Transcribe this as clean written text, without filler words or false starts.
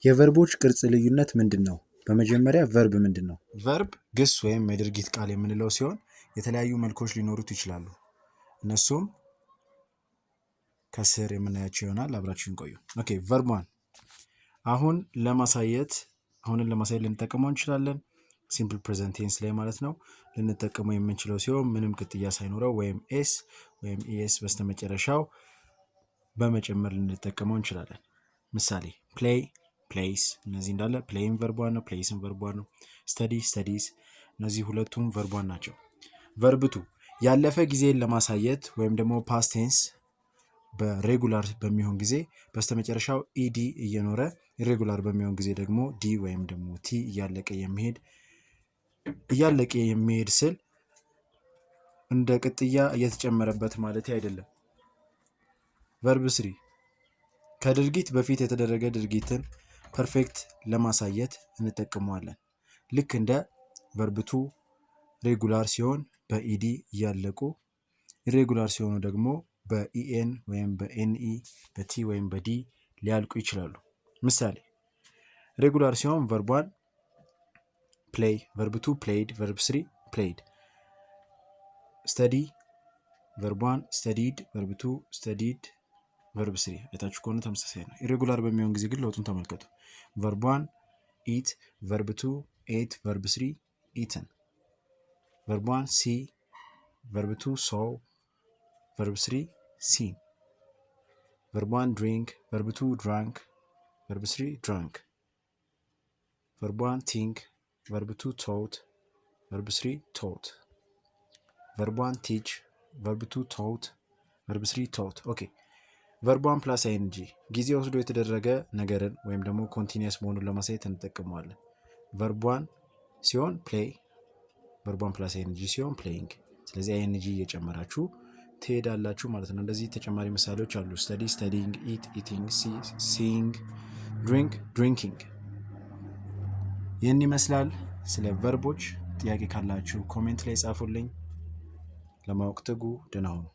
የቨርቦች ቅርጽ ልዩነት ምንድነው? በመጀመሪያ ቨርብ ምንድነው? ቨርብ ግስ ወይም የድርጊት ቃል የምንለው ሲሆን የተለያዩ መልኮች ሊኖሩት ይችላሉ። እነሱም ከስር የምናያቸው ይሆናል። አብራችሁን ቆዩ። ኦኬ ቨርብ 1 አሁን ለማሳየት ልንጠቀመው እንችላለን። ሲምፕል ፕሬዘንት ቴንስ ላይ ማለት ነው ልንጠቀመው የምንችለው ሲሆን ምንም ቅጥያ ሳይኖረው ወይም ኤስ ወይም ኢኤስ በስተመጨረሻው በመጨመር ልንጠቀመው እንችላለን። ምሳሌ ፕሌይ ፕሌይስ፣ እነዚህ እንዳለ ፕሌይን ቨርብ 1 ነው፣ ፕሌይስን ቨርብ 1 ነው። ስተዲ ስተዲስ፣ እነዚህ ሁለቱም ቨርብ 1 ናቸው። ቨርብ 2 ያለፈ ጊዜን ለማሳየት ወይም ደግሞ ፓስት ቴንስ በሬጉላር በሚሆን ጊዜ በስተመጨረሻው ኢዲ እየኖረ ኢሬጉላር በሚሆን ጊዜ ደግሞ ዲ ወይም ደግሞ ቲ እያለቀ የሚሄድ ስል እንደ ቅጥያ እየተጨመረበት ማለት አይደለም። ቨርብ 3 ከድርጊት በፊት የተደረገ ድርጊትን ፐርፌክት ለማሳየት እንጠቀመዋለን። ልክ እንደ ቨርብ 2 ሬጉላር ሲሆን በኢዲ እያለቁ፣ ኢሬጉላር ሲሆኑ ደግሞ በኢኤን ወይም በኤንኢ በቲ ወይም በዲ ሊያልቁ ይችላሉ። ምሳሌ ሬጉላር ሲሆን ቨርብ 1 ፕሌይ፣ ቨርብ 2 ፕሌይድ፣ ቨርብ 3 ፕሌይድ። ስተዲ ቨርብ 1 ስተዲድ፣ ቨርብ 2 ስተዲድ፣ ቨርብ 3 አይታችሁ ከሆነ ተመሳሳይ ነው። ኢሬጉላር በሚሆን ጊዜ ግን ለውጡን ተመልከቱ። ቨርብ 1 ኢት፣ ቨርብ 2 ኤት፣ ቨርብ 3 ኢትን። ቨርብ 1 ሲ፣ ቨርብ 2 ሶው፣ ቨርብ 3 ሲን። ቨርብ 1 ድሪንክ፣ ቨርብ 2 ድራንክ፣ ቨርብ 3 ድራንክ። ቨርብ 1 ቲንክ፣ ቨርብ 2 ቶት፣ ቨርብ 3 ቶት። ቨርብ 1 ቲች፣ ቨርብ 2 ቶት፣ ቨርብ 3 ቶት። ኦኬ ቨርብ 1 ፕላስ አይንጂ ጊዜ ወስዶ የተደረገ ነገርን ወይም ደግሞ ኮንቲኒየስ መሆኑን ለማሳየት እንጠቀመዋለን። ቨርብ 1 ሲሆን ፕሌይ፣ ቨርብ 1 ፕላስ አይንጂ ሲሆን ፕሌይንግ። ስለዚህ አይንጂ እየጨመራችሁ ትሄዳላችሁ ማለት ነው። እንደዚህ ተጨማሪ ምሳሌዎች አሉ። ስተዲ ስተዲንግ፣ ኢት ኢቲንግ፣ ሲ ሲንግ፣ ድሪንክ ድሪንኪንግ። ይህን ይመስላል። ስለ ቨርቦች ጥያቄ ካላችሁ ኮሜንት ላይ ጻፉልኝ። ለማወቅ ትጉ። ደህና ሁኑ።